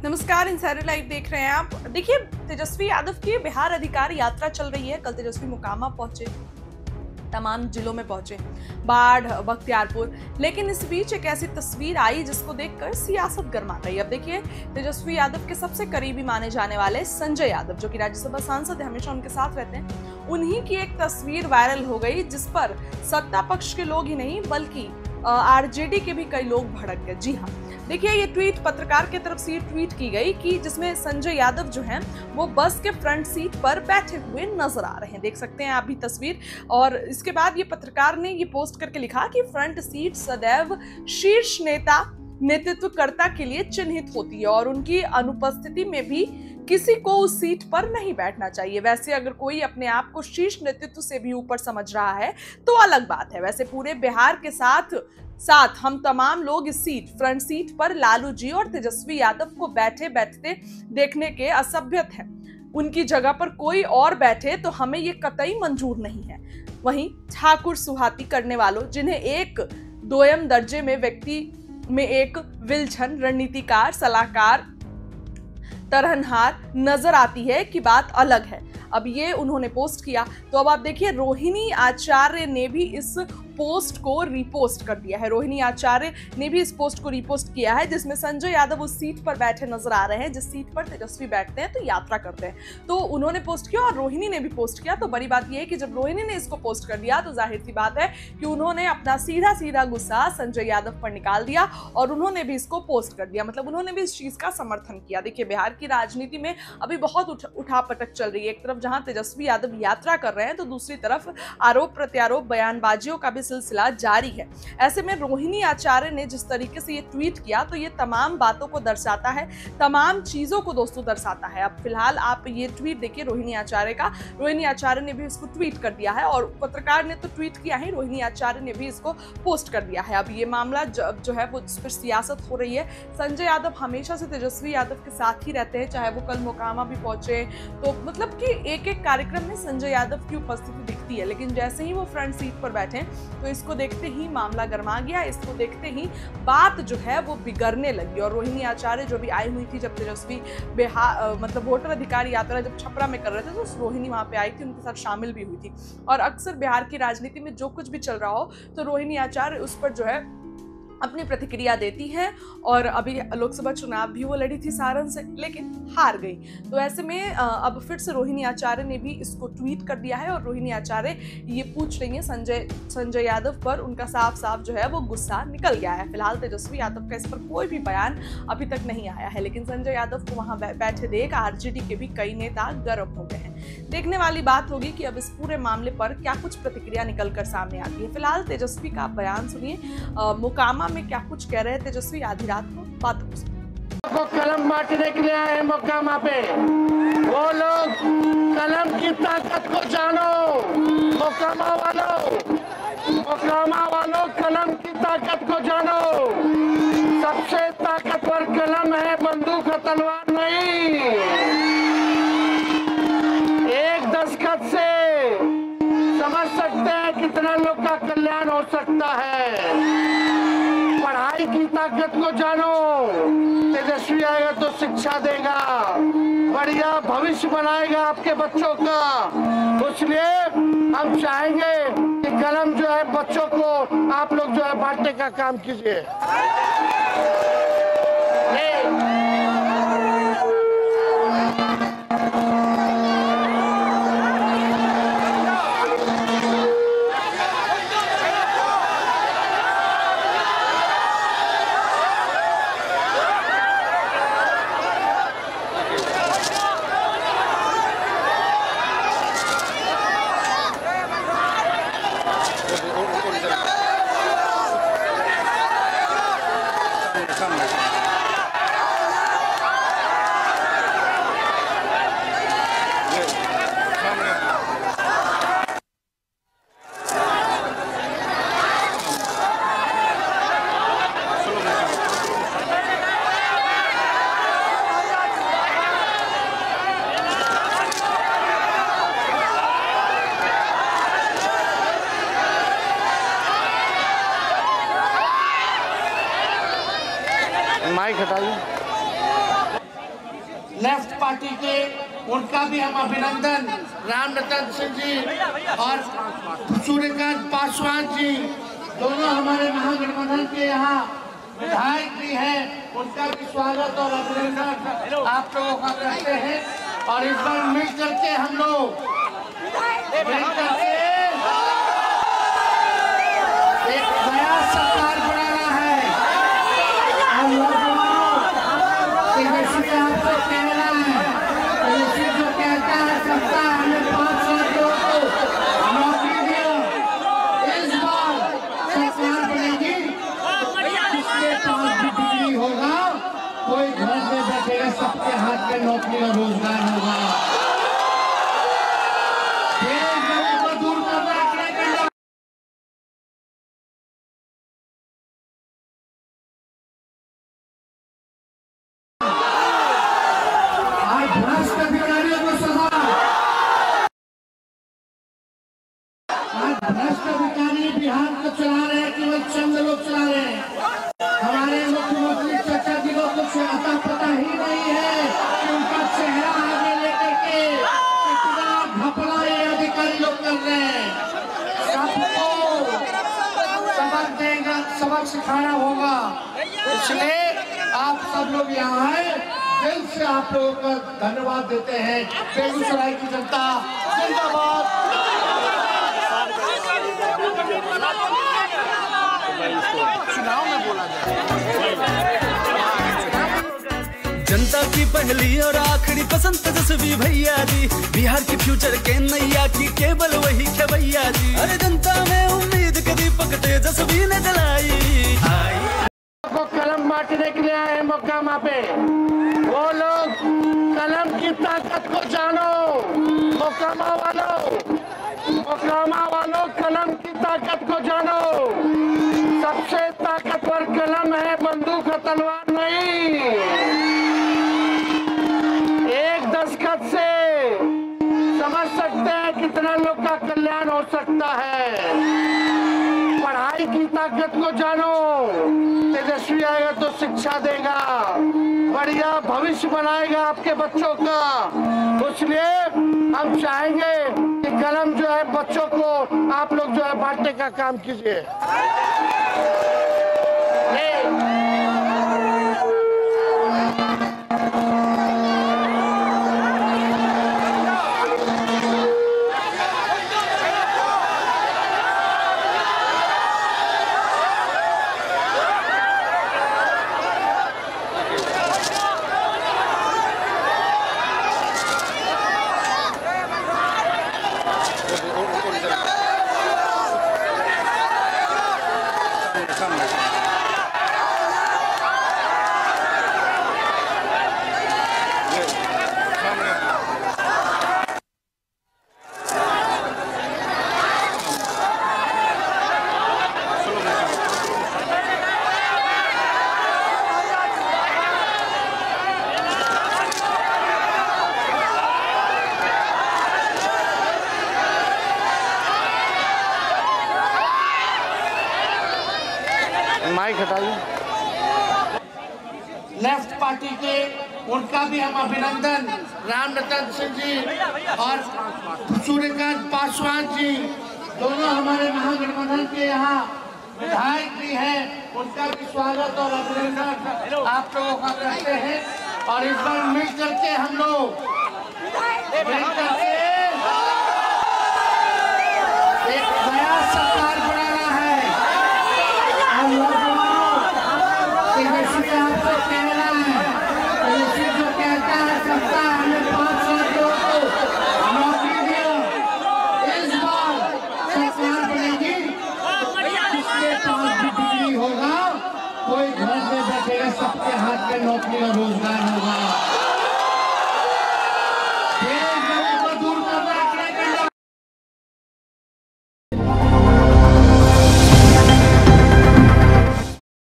नमस्कार, insider live देख रहे हैं आप। देखिए, तेजस्वी यादव की बिहार अधिकार यात्रा चल रही है। कल तेजस्वी मोकामा पहुंचे, तमाम जिलों में पहुंचे, बाढ़, बख्तियारपुर। लेकिन इस बीच एक ऐसी तस्वीर आई जिसको देखकर सियासत गर्मा गई। अब देखिए, तेजस्वी यादव के सबसे करीबी माने जाने वाले संजय यादव, जो कि राज्यसभा सांसद है, हमेशा उनके साथ रहते हैं, उन्हीं की एक तस्वीर वायरल हो गई जिस पर सत्ता पक्ष के लोग ही नहीं बल्कि आरजेडी के भी कई लोग भड़क गए। जी हाँ, देखिए, ये ट्वीट पत्रकार की तरफ से ट्वीट की गई कि जिसमें संजय यादव जो हैं वो बस के फ्रंट सीट पर बैठे हुए नजर आ रहे हैं। देख सकते हैं आप भी तस्वीर। और इसके बाद ये पत्रकार ने ये पोस्ट करके लिखा कि फ्रंट सीट सदैव शीर्ष नेता नेतृत्वकर्ता के लिए चिन्हित होती है और उनकी अनुपस्थिति में भी किसी को उस सीट पर नहीं बैठना चाहिए। वैसे अगर कोई अपने आप को शीर्ष नेतृत्व से भी ऊपर समझ रहा है तो अलग बात है। वैसे पूरे बिहार के साथ साथ हम तमाम लोग इस फ्रंट सीट पर लालू जी और तेजस्वी यादव को बैठे बैठते देखने के असभ्य हैं। उनकी जगह पर कोई और बैठे तो हमें ये कतई मंजूर नहीं है। वहीं ठाकुर सुहाती करने वालों, जिन्हें एक दोयम दर्जे में व्यक्ति में एक विलक्षण रणनीतिकार, सलाहकार, तरहनहार नजर आती है कि बात अलग है। अब ये उन्होंने पोस्ट किया तो अब आप देखिए, रोहिणी आचार्य ने भी इस पोस्ट को रीपोस्ट कर दिया है। रोहिणी आचार्य ने भी इस पोस्ट को रीपोस्ट किया है जिसमें संजय यादव उस सीट पर बैठे नजर आ रहे हैं जिस सीट पर तेजस्वी बैठते हैं तो यात्रा करते हैं। तो उन्होंने पोस्ट किया और रोहिणी ने भी पोस्ट किया। तो बड़ी बात यह है कि जब रोहिणी ने इसको पोस्ट कर दिया तो जाहिर सी बात है कि उन्होंने अपना सीधा सीधा गुस्सा संजय यादव पर निकाल दिया और उन्होंने भी इसको पोस्ट कर दिया। मतलब उन्होंने भी इस चीज का समर्थन किया। देखिए, बिहार की राजनीति में अभी बहुत उठापटक चल रही है। एक तरफ जहां तेजस्वी यादव यात्रा कर रहे हैं तो दूसरी तरफ आरोप प्रत्यारोप, बयानबाजियों का भी सिलसिला जारी है। ऐसे में रोहिणी आचार्य ने जिस तरीके से ये ट्वीट किया तो ये तमाम बातों को दर्शाता है, तमाम चीजों को दोस्तों दर्शाता है। अब फिलहाल आप ये ट्वीट देखिए रोहिणी आचार्य का। रोहिणी आचार्य ने भी इसको ट्वीट कर दिया है और पत्रकार ने तो ट्वीट किया है, रोहिणी आचार्य ने भी इसको पोस्ट कर दिया है। अब ये मामला जो है वो इस पर सियासत हो रही है। संजय यादव हमेशा से तेजस्वी यादव के साथ ही रहते हैं, चाहे वो कल मोकामा भी पहुंचे तो मतलब कि एक एक कार्यक्रम में संजय यादव की उपस्थिति दिखती है। लेकिन जैसे ही वो फ्रंट सीट पर बैठे तो इसको देखते ही मामला गर्मा गया। इसको देखते ही बात जो है वो बिगड़ने लगी। और रोहिणी आचार्य जो भी आई हुई थी जब तेजस्वी मतलब वोटर अधिकार यात्रा जब छपरा में कर रहे थे तो रोहिणी वहां पे आई थी, उनके साथ शामिल भी हुई थी। और अक्सर बिहार की राजनीति में जो कुछ भी चल रहा हो तो रोहिणी आचार्य उस पर जो है अपनी प्रतिक्रिया देती हैं। और अभी लोकसभा चुनाव भी वो लड़ी थी सारण से, लेकिन हार गई। तो ऐसे में अब फिर से रोहिणी आचार्य ने भी इसको ट्वीट कर दिया है और रोहिणी आचार्य ये पूछ रही हैं संजय यादव पर। उनका साफ साफ जो है वो गुस्सा निकल गया है। फिलहाल तेजस्वी यादव का इस पर कोई भी बयान अभी तक नहीं आया है, लेकिन संजय यादव को वहां बैठे देख आरजेडी के भी कई नेता गर्म हो गए हैं। देखने वाली बात होगी कि अब इस पूरे मामले पर क्या कुछ प्रतिक्रिया निकलकर सामने आती है। फिलहाल तेजस्वी का बयान सुनिए। मोकामा में क्या कुछ कह रहे हैं तेजस्वी, आधी रात को बात को कलम बांटने के लिए आए मोकामा पे। वो लोग कलम की ताकत को जानो। मोकामा वालों कलम की ताकत को जानो। सबसे ताकतवर कलम है, बंदूक और तलवार नहीं। एक दस्तखत से समझ सकते हैं कितना लोग का कल्याण हो सकता है। पढ़ाई की ताकत को जानो। तेजस्वी आएगा तो शिक्षा देगा, बढ़िया भविष्य बनाएगा आपके बच्चों का। इसलिए हम चाहेंगे कि कलम जो है बच्चों को आप लोग जो है बांटने का काम कीजिए। माइक हटा लो। लेफ्ट पार्टी के, उनका भी हम अभिनंदन, रामरतन सिंह जी और सूर्यकांत पासवान जी, दोनों हमारे महागठबंधन के यहाँ विधायक भी हैं, उनका भी स्वागत और अभिनंदन आप लोगों का करते हैं। और इस बार मिल करके हम लोग एक नया सरकार बनाना है। आपको कहना है, जो कहता है सत्ता हमें 5 लाख लोगों को नौकरी दिया, इस बार सरकार बनेगी जिसके पास भी डिग्री होगा, कोई घर में बैठेगा, सबके हाथ में नौकरी और रोजगार होगा। बेरोजगारी को दूर करना भ्रष्ट अधिकारियों को सजा। आज भ्रष्ट अधिकारी बिहार को चला रहे हैं, केवल चंद लोग चला रहे हैं। हमारे मुख्यमंत्री चाचा जी को कुछ आता पता ही नहीं है कि उनका चेहरा आगे लेकर के कितना घपला ये अधिकारी लोग कर रहे हैं। सबको सबक देगा, सबक सिखाना होगा। इसलिए आप सब लोग यहाँ आए, दिल से आप लोगों का धन्यवाद देते हैं। बेगूसराय की जनता जिंदाबाद। चुनाव में बोला जाए, जनता की पहली और आखिरी पसंद तेजस्वी भैया जी, बिहार के फ्यूचर के नैया की केवल वही खेवैया जी। अरे जनता में उम्मीद के दीपक तेजस्वी ने जलाई। को कलम बांटने के लिए आए मोकामा पे, वो लोग कलम की ताकत को जानो। मोकामा वालों कलम की ताकत को जानो। सबसे ताकतवर कलम है, बंदूक और तलवार नहीं। एक दस्तखत से समझ सकते हैं कितना लोग का कल्याण हो सकता है। पढ़ाई की ताकत को जानो। तेजस्वी आएगा तो शिक्षा देगा, बढ़िया भविष्य बनाएगा आपके बच्चों का। इसलिए हम चाहेंगे कि कलम जो है बच्चों को आप लोग जो है बांटने का काम कीजिए। माइक हटाइए। लेफ्ट पार्टी के, उनका भी हम अभिनंदन, रामरतन सिंह जी और सूर्यकांत पासवान जी, दोनों हमारे महागठबंधन के यहाँ विधायक भी हैं, उनका भी स्वागत और अभिनंदन आप लोगों का करते हैं। और इस बार मिल करके हम लोग एक नया सरकार बनाना है। आपको कहना है, जो कहता है सत्ता हमें 5 लाख लोगों को नौकरी दिया, इस बार सरकार बनेगी जिसके पास भी डिग्री होगा, कोई घर में बैठेगा, सबके हाथ में नौकरी और रोजगार होगा।